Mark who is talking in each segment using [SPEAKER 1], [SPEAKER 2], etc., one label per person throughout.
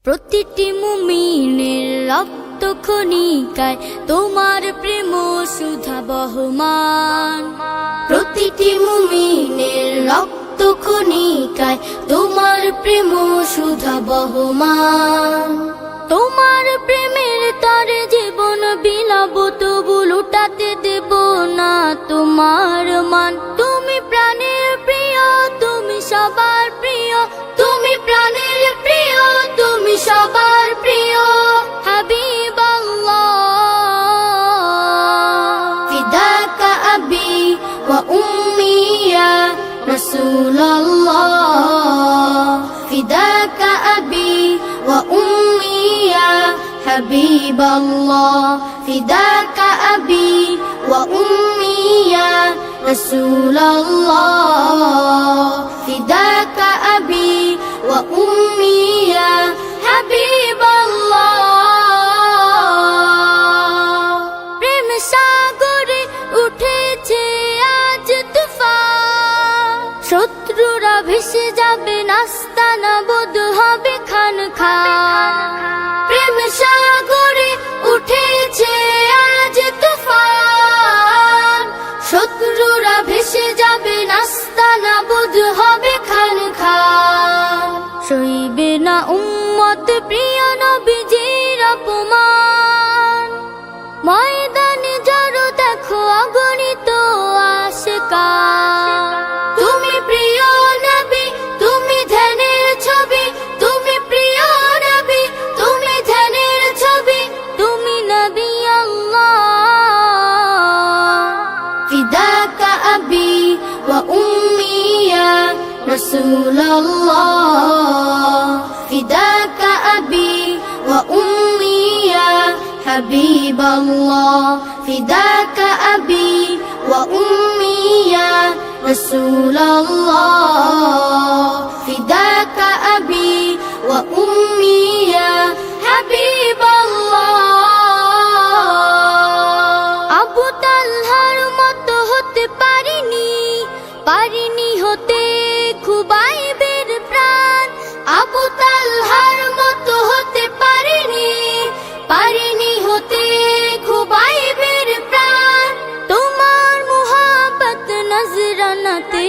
[SPEAKER 1] প্রতিটি মুমিনের রক্ত খনিকায় তোমার প্রেম সুধা বহমান। প্রতিটি মুমিনের রক্ত খনিকায় তোমার প্রেম সুধা বহমান। তোমার প্রেমের তারে জীবন বিলাব, তবু লুটাতে দেব না তোমার মান। তুমি প্রাণের প্রিয়, তুমি সবার প্রিয়, তুমি প্রাণের প্রিয়, তুমি সবার প্রিয়। হাবিবাল্লাহ ফিদাকা আবি ওয়া উম্মি ইয়া রাসূলুল্লাহ, ফিদাকা আবি ওয়া উম্মি ইয়া হাবিবাল্লাহ, ফিদাকা আবি ওয়া উম্মি ইয়া রাসূলুল্লাহ, ফিদাকা আবি ওয়া উম্মি ইয়া হাবিবাল্লাহ। প্রেম সাগরে উঠেছে আজ তুফান, শত্রুরা ভেসে যাবে, নাস্তানা বোধ হবে খান খান। প্রেম সাগরে উঠেছে আজ তুফান, শত্রুরা ভেসে যাবে, নাস্তানা বোধ হবে খান খান। সইবে না উম্মত প্রিয় নবীজির অপমান, ময়দানে জড়ো দেখো অগণিত আশিকান। তুমি প্রিয় নবী, তুমি ধ্যানের ছবি, তুমি প্রিয় নবী, তুমি ধ্যানের ছবি, তুমি নবী আল্লাহ। ফিদাকা আবি ওয়া উম্মি ইয়া রাসূলুল্লাহ, ফিদাকা আবি ওয়া উম্মি ইয়া হাবিবাল্লাহ, ফিদাকা আবি ওয়া উম্মি ইয়া রাসূলুল্লাহ, ফিদাকা আবি ওয়া উম্মি ইয়া হাবিবাল্লাহ। আবু তালহার মতো হতে পারিনি, পারিনি হতে খুবাইবের প্রাণ। আবু তালহার মতো হতে পারিনি, পারিনি হতে খুবাইবের প্রাণ। তোমার মুহাব্বত নজরানাতে,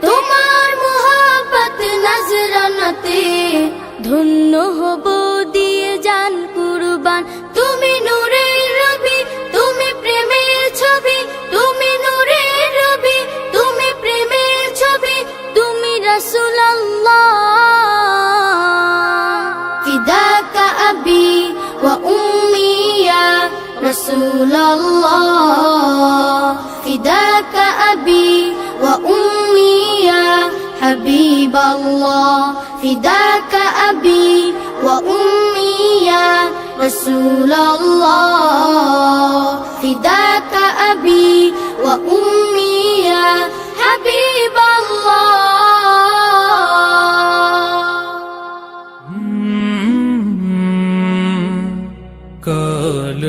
[SPEAKER 1] তোমার মুহাব্বত নজরানাতে ধন্য হব দিয়ে জান কুরবান। তুমি নূরের রবি, তুমি প্রেমের ছবি, তুমি নূরের রবি, তুমি প্রেমের ছবি, তুমি রাসূলুল্লাহ। ফিদাকা আবি ওয়া উম্মি ইয়া রাসূলুল্লাহ, ফিদাকা আবি ওয়া উম্মি ইয়া হাবিবাল্লাহ, ফিদাকা আবি ওয়া উম্মি ইয়া রাসূলুল্লাহ, ফিদাকা আবি ওয়া উম্মি ইয়া হাবিবাল্লাহ।
[SPEAKER 2] কাল